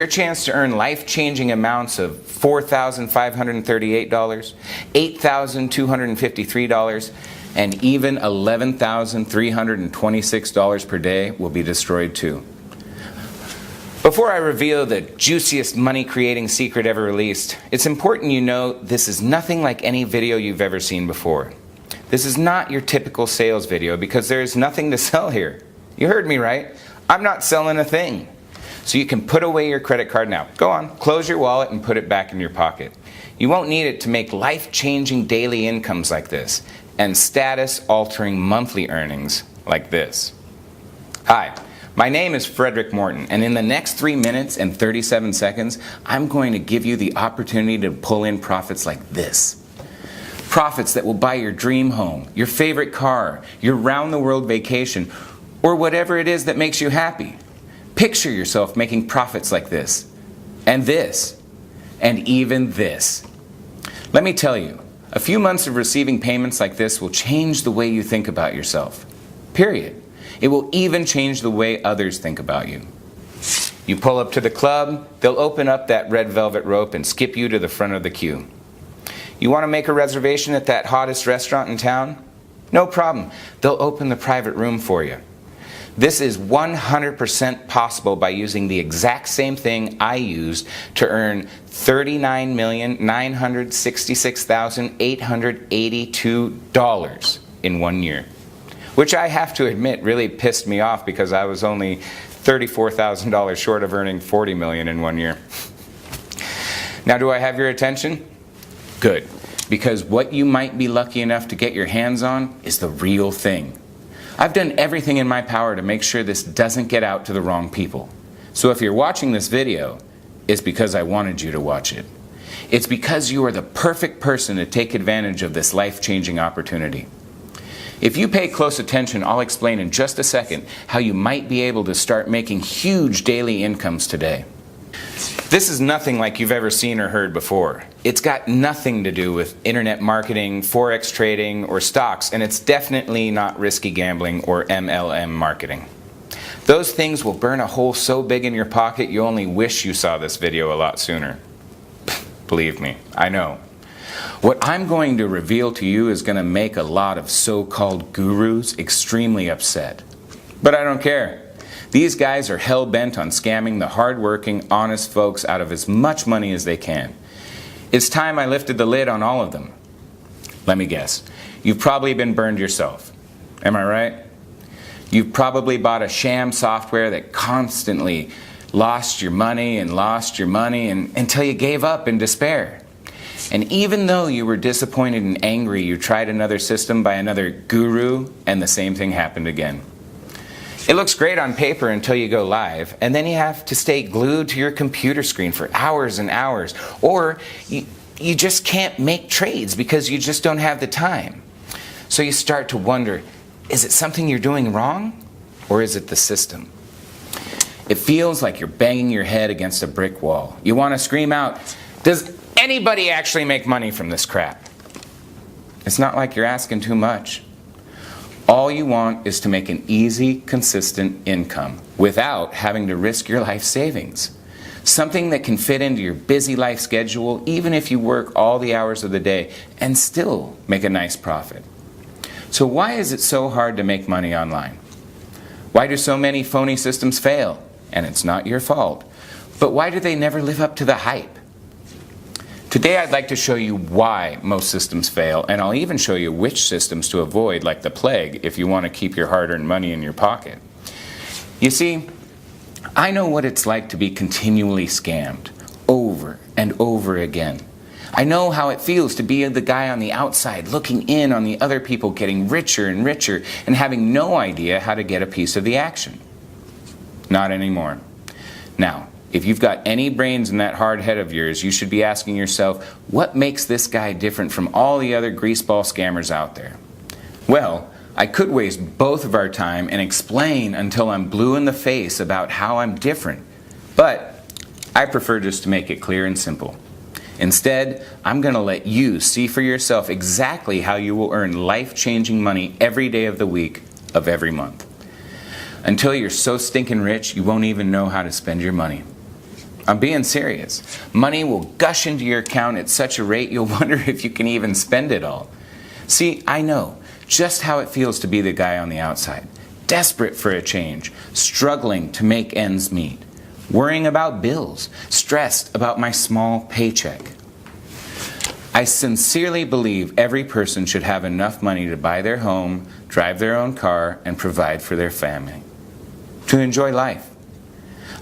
Your chance to earn life-changing amounts of $4,538, $8,253, and even $11,326 per day will be destroyed too. Before I reveal the juiciest money-creating secret ever released, it's important you know this is nothing like any video you've ever seen before. This is not your typical sales video because there is nothing to sell here. You heard me right. I'm not selling a thing. So you can put away your credit card now. Go on, close your wallet and put it back in your pocket. You won't need it to make life-changing daily incomes like this and status-altering monthly earnings like this. Hi, my name is Frederick Morton, and in the next 3 minutes and 37 seconds, I'm going to give you the opportunity to pull in profits like this. Profits that will buy your dream home, your favorite car, your round-the-world vacation, or whatever it is that makes you happy. Picture yourself making profits like this, and even this. Let me tell you, a few months of receiving payments like this will change the way you think about yourself. Period. It will even change the way others think about you. You pull up to the club, they'll open up that red velvet rope and skip you to the front of the queue. You want to make a reservation at that hottest restaurant in town? No problem. They'll open the private room for you. This is 100% possible by using the exact same thing I used to earn $39,966,882 in 1 year. Which I have to admit really pissed me off because I was only $34,000 short of earning $40 million in 1 year. Now, do I have your attention? Good, because what you might be lucky enough to get your hands on is the real thing. I've done everything in my power to make sure this doesn't get out to the wrong people. So if you're watching this video, it's because I wanted you to watch it. It's because you are the perfect person to take advantage of this life-changing opportunity. If you pay close attention, I'll explain in just a second how you might be able to start making huge daily incomes today. This is nothing like you've ever seen or heard before. It's got nothing to do with internet marketing, forex trading, or stocks, and it's definitely not risky gambling or MLM marketing. Those things will burn a hole so big in your pocket you only wish you saw this video a lot sooner. Believe me, I know. What I'm going to reveal to you is going to make a lot of so-called gurus extremely upset. But I don't care. These guys are hell-bent on scamming the hard-working, honest folks out of as much money as they can. It's time I lifted the lid on all of them. Let me guess. You've probably been burned yourself. Am I right? You've probably bought a sham software that constantly lost your money until you gave up in despair. And even though you were disappointed and angry, you tried another system by another guru, and the same thing happened again. It looks great on paper until you go live, and then you have to stay glued to your computer screen for hours and hours, or you just can't make trades because you just don't have the time. So you start to wonder, is it something you're doing wrong, or is it the system? It feels like you're banging your head against a brick wall. You want to scream out, does anybody actually make money from this crap? It's not like you're asking too much. All you want is to make an easy, consistent income without having to risk your life savings. Something that can fit into your busy life schedule even if you work all the hours of the day and still make a nice profit. So why is it so hard to make money online? Why do so many phony systems fail? And it's not your fault. But why do they never live up to the hype? Today I'd like to show you why most systems fail, and I'll even show you which systems to avoid like the plague if you want to keep your hard-earned money in your pocket. You see, I know what it's like to be continually scammed, over and over again. I know how it feels to be the guy on the outside looking in on the other people getting richer and richer and having no idea how to get a piece of the action. Not anymore. Now, if you've got any brains in that hard head of yours, you should be asking yourself, what makes this guy different from all the other greaseball scammers out there? Well, I could waste both of our time and explain until I'm blue in the face about how I'm different, but I prefer just to make it clear and simple. Instead, I'm going to let you see for yourself exactly how you will earn life-changing money every day of the week of every month. Until you're so stinking rich, you won't even know how to spend your money. I'm being serious. Money will gush into your account at such a rate you'll wonder if you can even spend it all. See, I know just how it feels to be the guy on the outside, desperate for a change, struggling to make ends meet, worrying about bills, stressed about my small paycheck. I sincerely believe every person should have enough money to buy their home, drive their own car, and provide for their family, to enjoy life.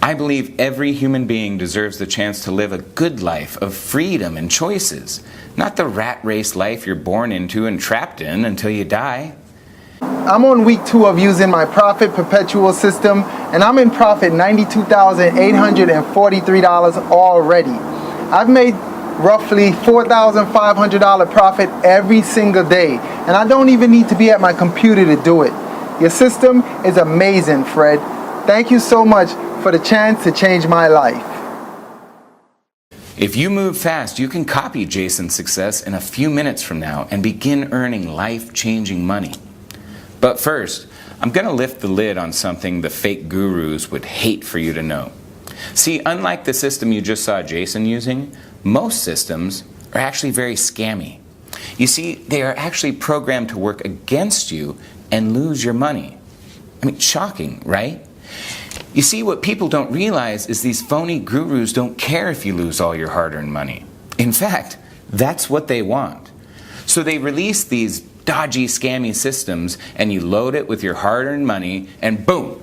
I believe every human being deserves the chance to live a good life of freedom and choices, not the rat race life you're born into and trapped in until you die. I'm on week 2 of using my profit perpetual system, and I'm in profit $92,843 already. I've made roughly $4,500 profit every single day, and I don't even need to be at my computer to do it. Your system is amazing, Fred. Thank you so much for the chance to change my life. If you move fast, you can copy Jason's success in a few minutes from now and begin earning life-changing money. But first, I'm going to lift the lid on something the fake gurus would hate for you to know. See, unlike the system you just saw Jason using, most systems are actually very scammy. You see, they are actually programmed to work against you and lose your money. I mean, shocking, right? You see, what people don't realize is these phony gurus don't care if you lose all your hard-earned money. In fact, that's what they want. So they release these dodgy, scammy systems, and you load it with your hard-earned money, and boom!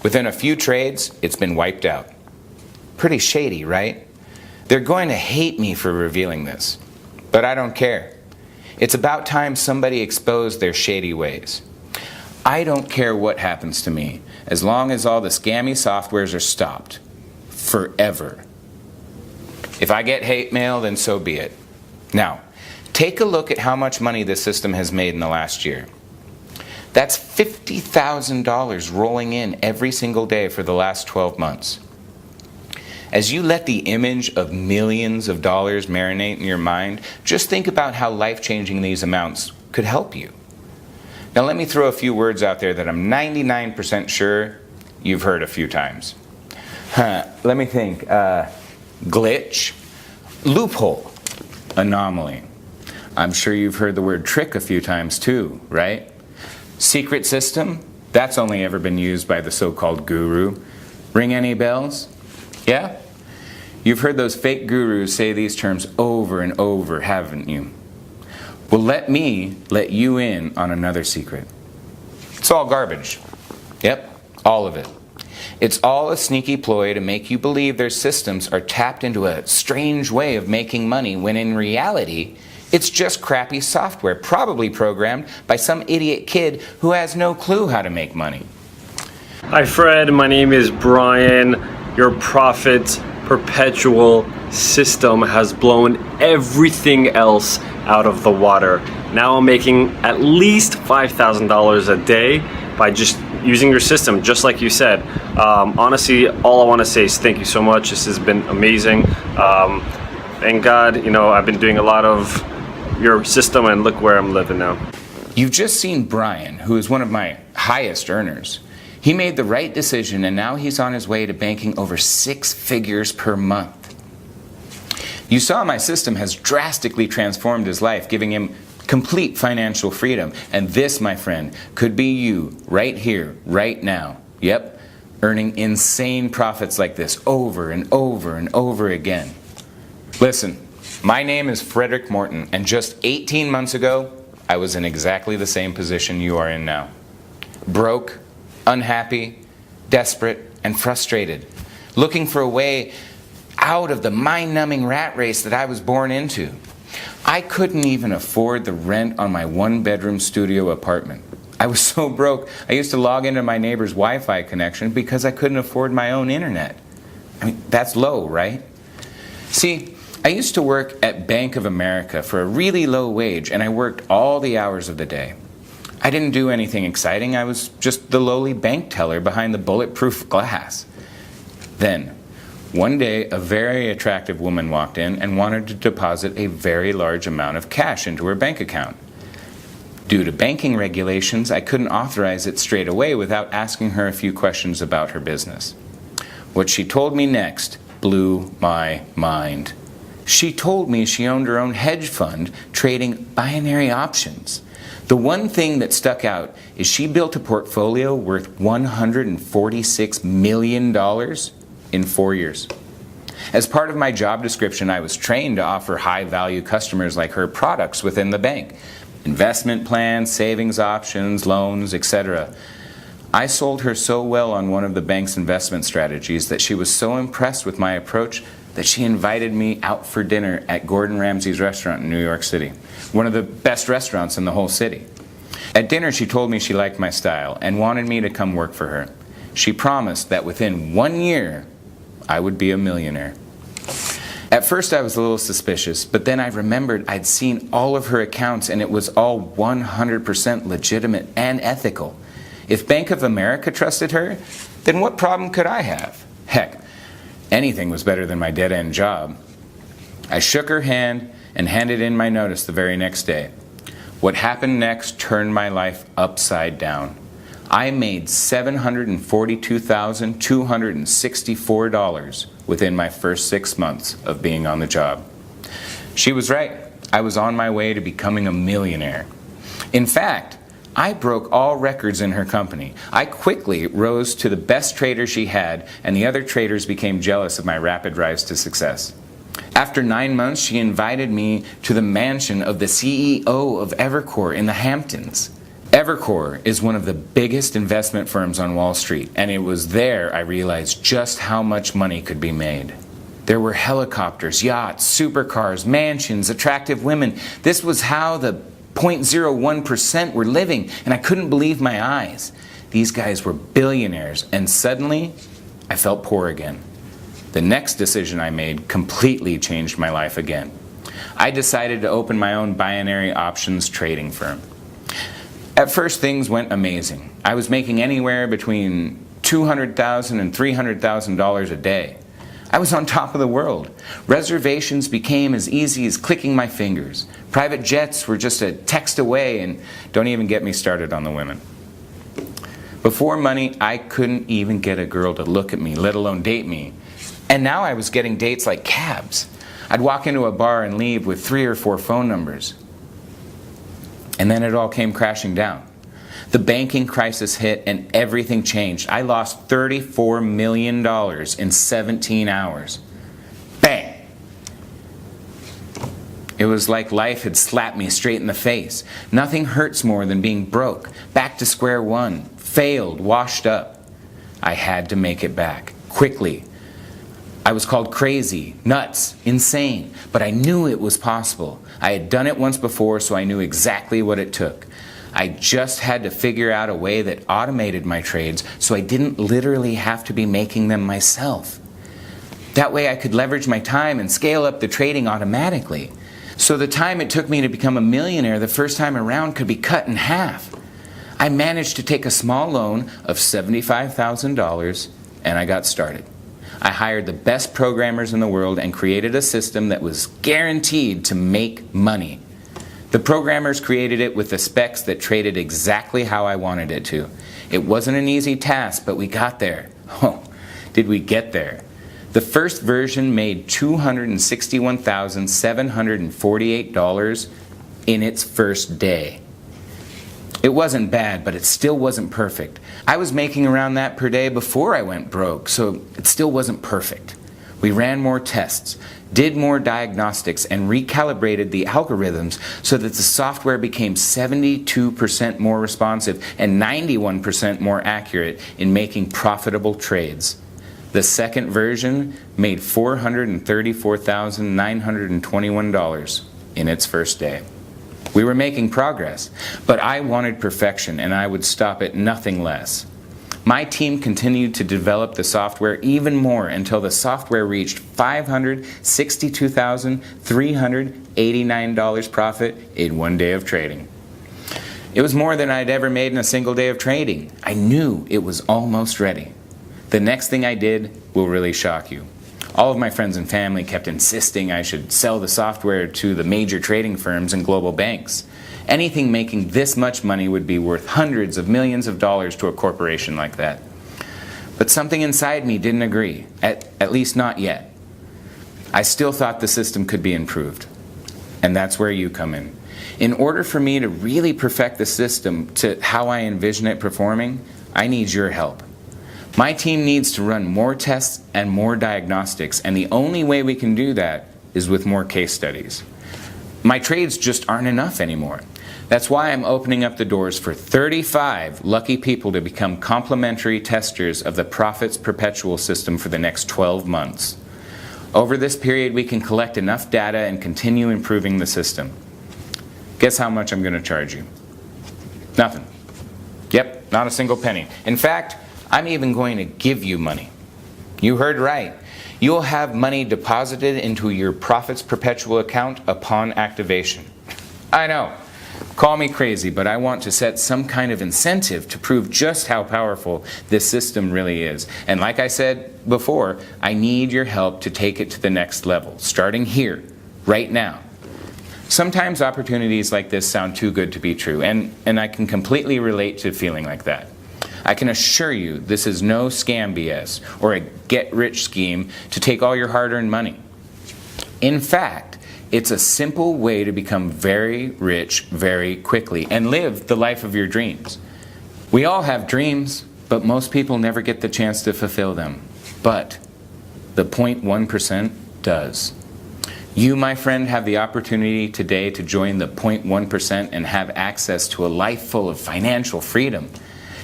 Within a few trades, it's been wiped out. Pretty shady, right? They're going to hate me for revealing this, but I don't care. It's about time somebody exposed their shady ways. I don't care what happens to me, as long as all the scammy softwares are stopped. Forever. If I get hate mail, then so be it. Now, take a look at how much money this system has made in the last year. That's $50,000 rolling in every single day for the last 12 months. As you let the image of millions of dollars marinate in your mind, just think about how life-changing these amounts could help you. Now let me throw a few words out there that I'm 99% sure you've heard a few times. Let me think. Glitch, loophole, anomaly. I'm sure you've heard the word trick a few times too, right? Secret system, that's only ever been used by the so-called guru. Ring any bells? Yeah? You've heard those fake gurus say these terms over and over, haven't you? Well, let me let you in on another secret. It's all garbage. Yep, all of it. It's all a sneaky ploy to make you believe their systems are tapped into a strange way of making money, when in reality, it's just crappy software, probably programmed by some idiot kid who has no clue how to make money. Hi Fred, my name is Brian. Your profit perpetual system has blown everything else out of the water. Now I'm making at least $5,000 a day by just using your system, just like you said. Honestly, all I want to say is thank you so much. This has been amazing. Thank God, I've been doing a lot of your system, and look where I'm living now. You've just seen Brian, who is one of my highest earners. He made the right decision, and now he's on his way to banking over 6 figures per month. You saw my system has drastically transformed his life, giving him complete financial freedom. And this, my friend, could be you right here, right now. Yep, earning insane profits like this over and over and over again. Listen, my name is Frederick Morton, and just 18 months ago, I was in exactly the same position you are in now. Broke, unhappy, desperate, and frustrated, looking for a way out of the mind-numbing rat race that I was born into. I couldn't even afford the rent on my 1-bedroom studio apartment. I was so broke, I used to log into my neighbor's Wi-Fi connection because I couldn't afford my own internet. I mean, that's low, right? See, I used to work at Bank of America for a really low wage, and I worked all the hours of the day. I didn't do anything exciting. I was just the lowly bank teller behind the bulletproof glass. Then, one day, a very attractive woman walked in and wanted to deposit a very large amount of cash into her bank account. Due to banking regulations, I couldn't authorize it straight away without asking her a few questions about her business. What she told me next blew my mind. She told me she owned her own hedge fund trading binary options. The one thing that stuck out is she built a portfolio worth $146 million in 4 years. As part of my job description, I was trained to offer high-value customers like her products within the bank. Investment plans, savings options, loans, etc. I sold her so well on one of the bank's investment strategies that she was so impressed with my approach that she invited me out for dinner at Gordon Ramsay's restaurant in New York City, one of the best restaurants in the whole city. At dinner, she told me she liked my style and wanted me to come work for her. She promised that within 1 year, I would be a millionaire. At first I was a little suspicious, but then I remembered I'd seen all of her accounts and it was all 100% legitimate and ethical. If Bank of America trusted her, then what problem could I have? Heck, anything was better than my dead-end job. I shook her hand and handed in my notice the very next day. What happened next turned my life upside down. I made $742,264 within my first 6 months of being on the job. She was right. I was on my way to becoming a millionaire. In fact, I broke all records in her company. I quickly rose to the best trader she had, and the other traders became jealous of my rapid rise to success. After 9 months, she invited me to the mansion of the CEO of Evercore in the Hamptons. Evercore is one of the biggest investment firms on Wall Street, and it was there I realized just how much money could be made. There were helicopters, yachts, supercars, mansions, attractive women. This was how the 0.01% were living, and I couldn't believe my eyes. These guys were billionaires, and suddenly I felt poor again. The next decision I made completely changed my life again. I decided to open my own binary options trading firm. At first, things went amazing. I was making anywhere between $200,000 and $300,000 a day. I was on top of the world. Reservations became as easy as clicking my fingers. Private jets were just a text away, and don't even get me started on the women. Before money, I couldn't even get a girl to look at me, let alone date me. And now I was getting dates like cabs. I'd walk into a bar and leave with 3 or 4 phone numbers. And then it all came crashing down. The banking crisis hit and everything changed. I lost $34 million in 17 hours. Bang! It was like life had slapped me straight in the face. Nothing hurts more than being broke, back to square one, failed, washed up. I had to make it back, quickly. I was called crazy, nuts, insane, but I knew it was possible. I had done it once before, so I knew exactly what it took. I just had to figure out a way that automated my trades so I didn't literally have to be making them myself. That way I could leverage my time and scale up the trading automatically. So the time it took me to become a millionaire the first time around could be cut in half. I managed to take a small loan of $75,000 and I got started. I hired the best programmers in the world and created a system that was guaranteed to make money. The programmers created it with the specs that traded exactly how I wanted it to. It wasn't an easy task, but we got there. Oh, did we get there? The first version made $261,748 in its first day. It wasn't bad, but it still wasn't perfect. I was making around that per day before I went broke, so it still wasn't perfect. We ran more tests, did more diagnostics, and recalibrated the algorithms so that the software became 72% more responsive and 91% more accurate in making profitable trades. The second version made $434,921 in its first day. We were making progress, but I wanted perfection and I would stop at nothing less. My team continued to develop the software even more until the software reached $562,389 profit in 1 day of trading. It was more than I'd ever made in a single day of trading. I knew it was almost ready. The next thing I did will really shock you. All of my friends and family kept insisting I should sell the software to the major trading firms and global banks. Anything making this much money would be worth hundreds of millions of dollars to a corporation like that. But something inside me didn't agree, at least not yet. I still thought the system could be improved. And that's where you come in. In order for me to really perfect the system to how I envision it performing, I need your help. My team needs to run more tests and more diagnostics, and the only way we can do that is with more case studies. My trades just aren't enough anymore. That's why I'm opening up the doors for 35 lucky people to become complimentary testers of the Profits Perpetual system for the next 12 months. Over this period, we can collect enough data and continue improving the system. Guess how much I'm going to charge you? Nothing. Yep, not a single penny. In fact, I'm even going to give you money. You heard right. You'll have money deposited into your Profits Perpetual account upon activation. I know. Call me crazy, but I want to set some kind of incentive to prove just how powerful this system really is. And like I said before, I need your help to take it to the next level, starting here, right now. Sometimes opportunities like this sound too good to be true, and I can completely relate to feeling like that. I can assure you this is no scam BS or a get-rich scheme to take all your hard-earned money. In fact, it's a simple way to become very rich very quickly and live the life of your dreams. We all have dreams, but most people never get the chance to fulfill them. But the 0.1% does. You, my friend, have the opportunity today to join the 0.1% and have access to a life full of financial freedom.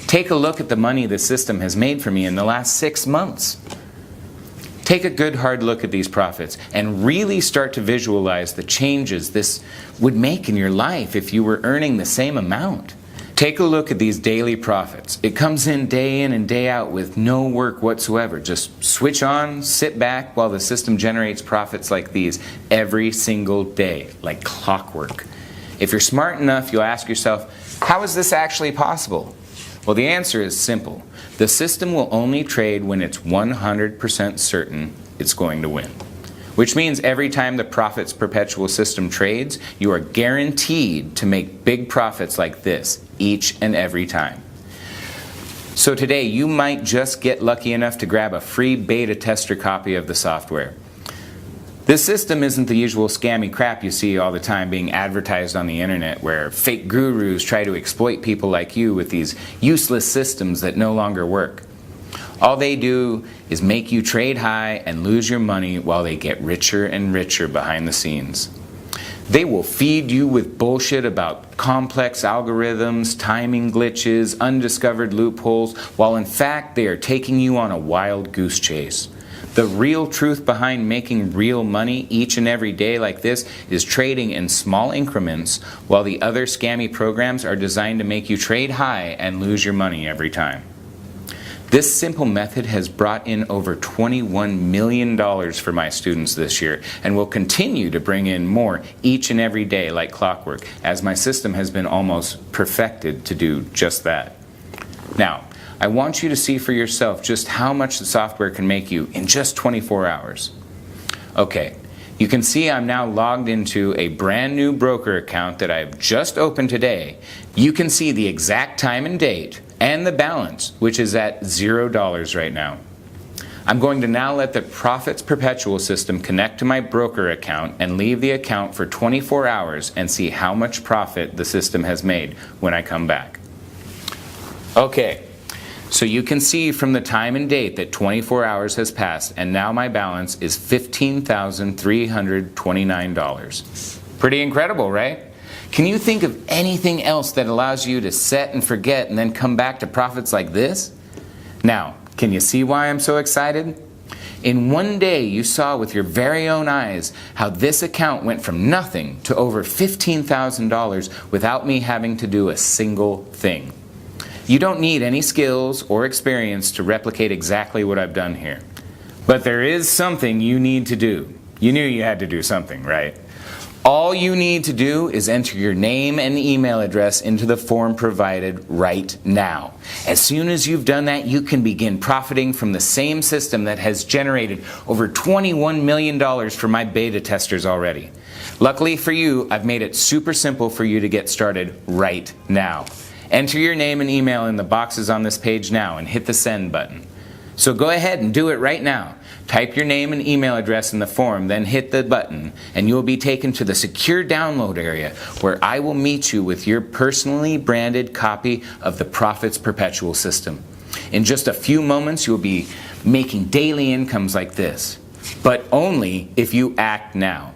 Take a look at the money the system has made for me in the last 6 months. Take a good hard look at these profits and really start to visualize the changes this would make in your life if you were earning the same amount. Take a look at these daily profits. It comes in and day out with no work whatsoever. Just switch on, sit back while the system generates profits like these every single day, like clockwork. If you're smart enough, you'll ask yourself, how is this actually possible? Well, the answer is simple. The system will only trade when it's 100% certain it's going to win. Which means every time the Profits Perpetual system trades, you are guaranteed to make big profits like this each and every time. So today, you might just get lucky enough to grab a free beta tester copy of the software. This system isn't the usual scammy crap you see all the time being advertised on the internet, where fake gurus try to exploit people like you with these useless systems that no longer work. All they do is make you trade high and lose your money while they get richer and richer behind the scenes. They will feed you with bullshit about complex algorithms, timing glitches, undiscovered loopholes, while in fact they are taking you on a wild goose chase. The real truth behind making real money each and every day like this is trading in small increments, while the other scammy programs are designed to make you trade high and lose your money every time. This simple method has brought in over $21 million for my students this year and will continue to bring in more each and every day like clockwork, as my system has been almost perfected to do just that. Now, I want you to see for yourself just how much the software can make you in just 24 hours. Okay, you can see I'm now logged into a brand new broker account that I've just opened today. You can see the exact time and date and the balance, which is at $0 right now. I'm going to now let the Profits Perpetual system connect to my broker account and leave the account for 24 hours and see how much profit the system has made when I come back. Okay. So you can see from the time and date that 24 hours has passed, and now my balance is $15,329. Pretty incredible, right? Can you think of anything else that allows you to set and forget and then come back to profits like this? Now, can you see why I'm so excited? In one day, you saw with your very own eyes how this account went from nothing to over $15,000 without me having to do a single thing. You don't need any skills or experience to replicate exactly what I've done here. But there is something you need to do. You knew you had to do something, right? All you need to do is enter your name and email address into the form provided right now. As soon as you've done that, you can begin profiting from the same system that has generated over $21 million for my beta testers already. Luckily for you, I've made it super simple for you to get started right now. Enter your name and email in the boxes on this page now and hit the send button. So go ahead and do it right now. Type your name and email address in the form, then hit the button, and you will be taken to the secure download area where I will meet you with your personally branded copy of the Profits Perpetual system. In just a few moments, you'll be making daily incomes like this, but only if you act now.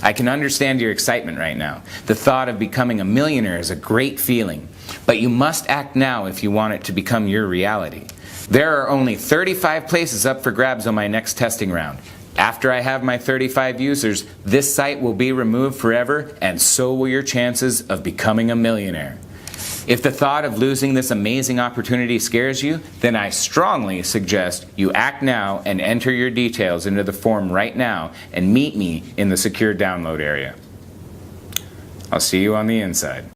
I can understand your excitement right now. The thought of becoming a millionaire is a great feeling, but you must act now if you want it to become your reality. There are only 35 places up for grabs on my next testing round. After I have my 35 users, this site will be removed forever, and so will your chances of becoming a millionaire. If the thought of losing this amazing opportunity scares you, then I strongly suggest you act now and enter your details into the form right now and meet me in the secure download area. I'll see you on the inside.